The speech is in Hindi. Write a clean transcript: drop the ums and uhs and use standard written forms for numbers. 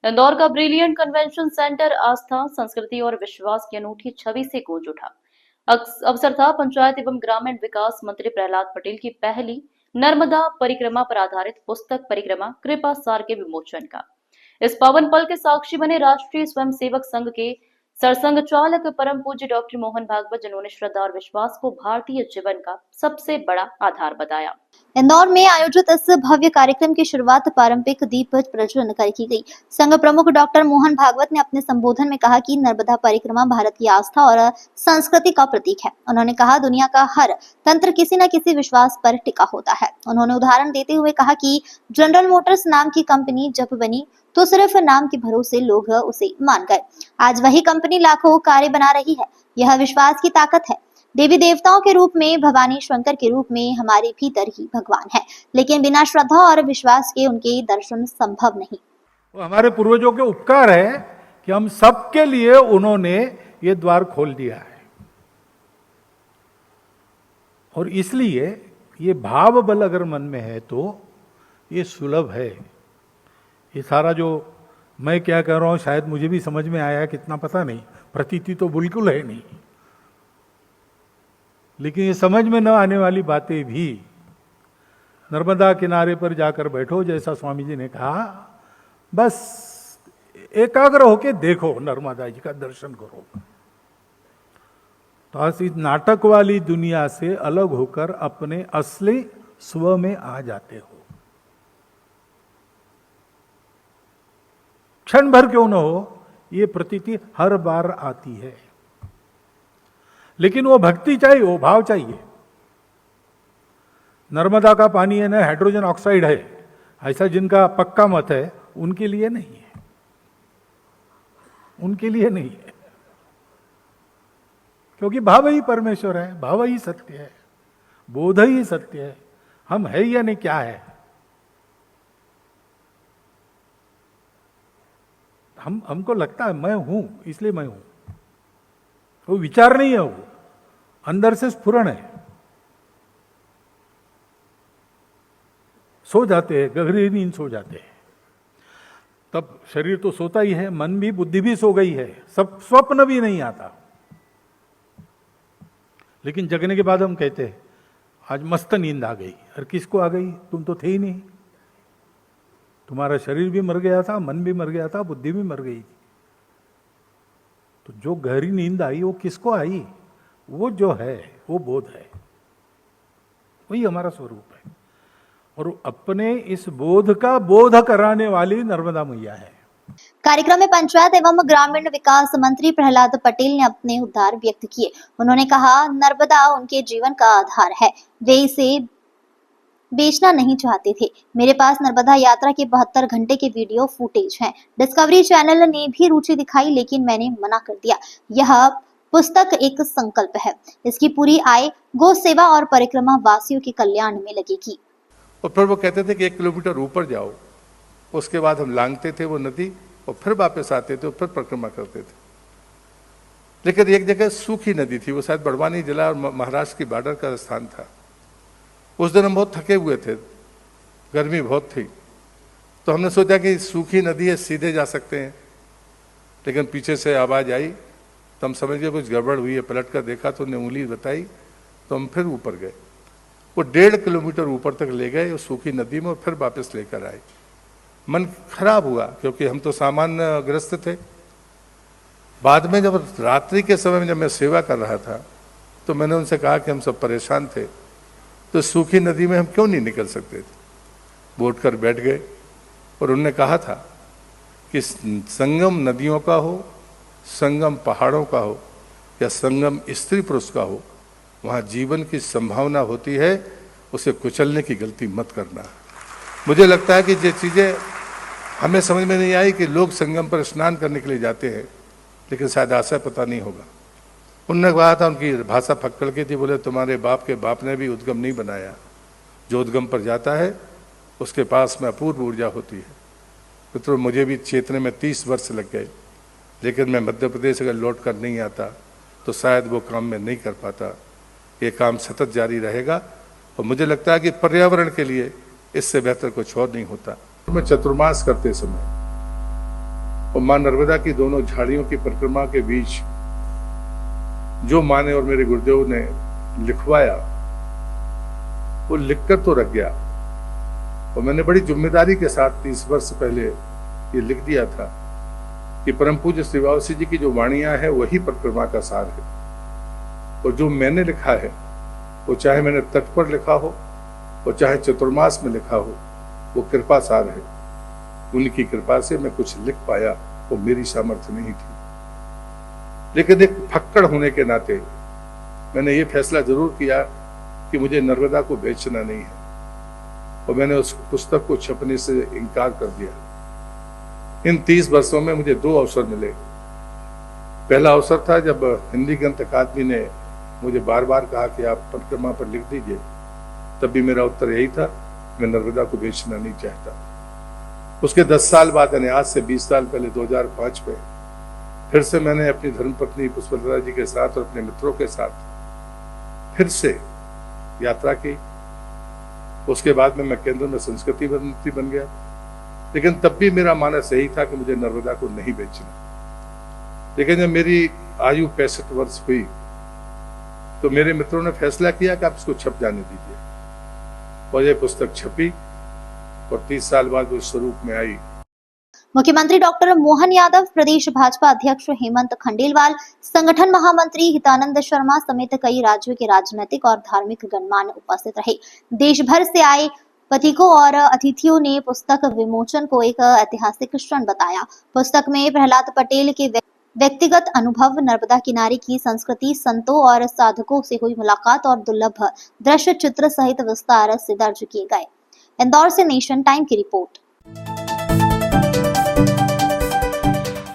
इंदौर का ब्रिलियंट कन्वेंशन सेंटर आस्था, संस्कृति और विश्वास की अनूठी छवि से गूंज उठा। अवसर था पंचायत एवं ग्रामीण विकास मंत्री प्रहलाद पटेल की पहली नर्मदा परिक्रमा पर आधारित पुस्तक परिक्रमा कृपा सार के विमोचन का। इस पावन पल के साक्षी बने राष्ट्रीय स्वयंसेवक संघ के सरसंघ चालक परम पूज्य डॉक्टर मोहन भागवत, जिन्होंने श्रद्धा और विश्वास को भारतीय जीवन का सबसे बड़ा आधार बताया। इंदौर में आयोजित इस भव्य कार्यक्रम की शुरुआत पारंपरिक दीप प्रज्वलन कर की गई। संघ प्रमुख डॉक्टर मोहन भागवत ने अपने संबोधन में कहा कि नर्मदा परिक्रमा भारत की आस्था और संस्कृति का प्रतीक है। उन्होंने कहा, दुनिया का हर तंत्र किसी न किसी विश्वास पर टिका होता है। उन्होंने उदाहरण देते हुए कहा कि जनरल मोटर्स नाम की कंपनी जब बनी तो सिर्फ नाम के भरोसे लोग उसे मान गए। आज वही कंपनी लाखों कारें बना रही है। यह विश्वास की ताकत है। देवी देवताओं के रूप में, भवानी शंकर के रूप में हमारे भीतर ही भगवान है, लेकिन बिना श्रद्धा और विश्वास के उनके दर्शन संभव नहीं। वो हमारे पूर्वजों के उपकार है कि हम सबके लिए उन्होंने ये द्वार खोल दिया है, और इसलिए ये भाव बल अगर मन में है तो ये सुलभ है। ये सारा जो मैं क्या कह रहा हूं शायद मुझे भी समझ में आया, कितना पता नहीं, प्रतीति तो बिल्कुल है नहीं, लेकिन ये समझ में न आने वाली बातें भी नर्मदा किनारे पर जाकर बैठो, जैसा स्वामी जी ने कहा, बस एकाग्र होके देखो, नर्मदा जी का दर्शन करो, तो आज इस नाटक वाली दुनिया से अलग होकर अपने असली स्व में आ जाते हो। क्षण भर क्यों न हो, ये प्रतीति हर बार आती है, लेकिन वो भक्ति चाहिए, वो भाव चाहिए। नर्मदा का पानी है ना हाइड्रोजन ऑक्साइड है, ऐसा जिनका पक्का मत है उनके लिए नहीं है, उनके लिए नहीं है, क्योंकि भाव ही परमेश्वर है, भाव ही सत्य है, बोध ही सत्य है। हम है या नहीं, क्या है, हमको लगता है मैं हूं इसलिए मैं हूं, वो विचार नहीं है, वो अंदर से स्फुरण है। सो जाते हैं, गहरी नींद सो जाते हैं, तब शरीर तो सोता ही है, मन भी, बुद्धि भी सो गई है, सब स्वप्न भी नहीं आता, लेकिन जगने के बाद हम कहते हैं आज मस्त नींद आ गई। और किसको आ गई? तुम तो थे ही नहीं, तुम्हारा शरीर भी मर गया था, मन भी मर गया था, बुद्धि भी मर गई थी। तो जो गहरी नींद आई वो किसको आई? वो जो है वो बोध है, वही हमारा स्वरूप है, और अपने इस बोध का बोध कराने वाली नर्मदा मैया है। कार्यक्रम में पंचायत एवं ग्रामीण विकास मंत्री प्रहलाद पटेल ने अपने उद्गार व्यक्त किए। उन्होंने कहा, नर्मदा उनके जीवन का आधार है, वे इसे बेचना नहीं चाहते थे। मेरे पास नर्मदा यात्रा के 72 घंटे के वीडियो फुटेज हैं। डिस्कवरी चैनल ने भी रुचि दिखाई, लेकिन मैंने मना कर दिया। यह पुस्तक एक संकल्प है, इसकी पूरी आय गौ सेवा और परिक्रमा वासियों के कल्याण में लगेगी। और फिर वो कहते थे कि 1 किलोमीटर ऊपर जाओ, उसके बाद हम लांघते थे वो नदी, और फिर वापस आते थे और फिर परिक्रमा करते थे। लेकिन एक जगह सूखी नदी थी, वो शायद बड़वानी जिला और महाराष्ट्र की बॉर्डर का स्थान था। उस दिन हम बहुत थके हुए थे, गर्मी बहुत थी, तो हमने सोचा कि सूखी नदी है, सीधे जा सकते हैं, लेकिन पीछे से आवाज़ आई तो हम समझ गए कुछ गड़बड़ हुई है। पलट कर देखा तो उन्हें उंगली बताई, तो हम फिर ऊपर गए। वो 1.5 किलोमीटर ऊपर तक ले गए उस सूखी नदी में, और फिर वापस लेकर आए। मन खराब हुआ क्योंकि हम तो सामान्य ग्रस्त थे। बाद में जब रात्रि के समय में जब मैं सेवा कर रहा था तो मैंने उनसे कहा कि हम सब परेशान थे, तो सूखी नदी में हम क्यों नहीं निकल सकते थे। वो उठकर बैठ गए और उन्होंने कहा था कि संगम नदियों का हो, संगम पहाड़ों का हो, या संगम स्त्री पुरुष का हो, वहाँ जीवन की संभावना होती है, उसे कुचलने की गलती मत करना। मुझे लगता है कि ये चीज़ें हमें समझ में नहीं आई कि लोग संगम पर स्नान करने के लिए जाते हैं, लेकिन शायद आशा पता नहीं होगा। उन्होंने कहा था, उनकी भाषा फक्कड़ की थी, बोले तुम्हारे बाप के बाप ने भी उद्गम नहीं बनाया, जो उद्गम पर जाता है उसके पास में अपूर्व ऊर्जा होती है। तो मुझे भी चेतने में 30 वर्ष लग गए, लेकिन मैं मध्य प्रदेश अगर लौट कर नहीं आता तो शायद वो काम मैं नहीं कर पाता। ये काम सतत जारी रहेगा, और मुझे लगता है कि पर्यावरण के लिए इससे बेहतर कुछ और नहीं होता। मैं चतुर्मास करते समय और मां नर्मदा की दोनों झाड़ियों की परिक्रमा के बीच जो मां ने और मेरे गुरुदेव ने लिखवाया वो लिखकर तो रख गया, और मैंने बड़ी जिम्मेदारी के साथ 30 वर्ष पहले ये लिख दिया था कि परम पूज्य श्री बाबा जी की जो वाणियां है वही परिक्रमा का सार है, और जो मैंने लिखा है वो चाहे मैंने तट पर लिखा हो और चाहे चतुर्मास में लिखा हो, वो कृपा सार है। उनकी कृपा से मैं कुछ लिख पाया, वो मेरी सामर्थ्य नहीं थी। लेकिन एक फक्कड़ होने के नाते मैंने ये फैसला जरूर किया कि मुझे नर्मदा को बेचना नहीं है, और मैंने उस पुस्तक को छपने से इनकार कर दिया। इन 30 वर्षों में मुझे 2 अवसर मिले। पहला अवसर था जब हिंदी ग्रंथ अकादमी ने मुझे बार बार कहा कि आप परिक्रमा पर लिख दीजिए, तब भी मेरा उत्तर यही था, मैं नर्मदा को बेचना नहीं चाहता। उसके 10 साल बाद, यानी आज से 20 साल पहले 2005 में फिर से मैंने अपनी धर्मपत्नी पुष्पलता जी के साथ और अपने मित्रों के साथ फिर से यात्रा की। उसके बाद में मैं केंद्र में संस्कृति मंत्री बन गया, लेकिन तब भी मेरा मानस यही था कि मुझे नर्मदा को नहीं बेचना। लेकिन जब मेरी आयु 65 वर्ष हुई तो मेरे मित्रों ने फैसला किया कि आप इसको छप जाने दीजिए, और यह पुस्तक छपी और 30 साल बाद वो इस स्वरूप में आई। मुख्यमंत्री डॉक्टर मोहन यादव, प्रदेश भाजपा अध्यक्ष हेमंत खंडेलवाल, संगठन महामंत्री हितानंद शर्मा समेत कई राज्यों के राजनीतिक और धार्मिक गणमान्य उपस्थित रहे। देश भर से आए प्रतीकों और अतिथियों ने पुस्तक विमोचन को एक ऐतिहासिक क्षण बताया। पुस्तक में प्रहलाद पटेल के व्यक्तिगत अनुभव, नर्मदा किनारे की संस्कृति, संतों और साधकों से हुई मुलाकात और दुर्लभ दृश्य चित्र सहित विस्तार से दर्ज किए गए। इंदौर से नेशन टाइम की रिपोर्ट।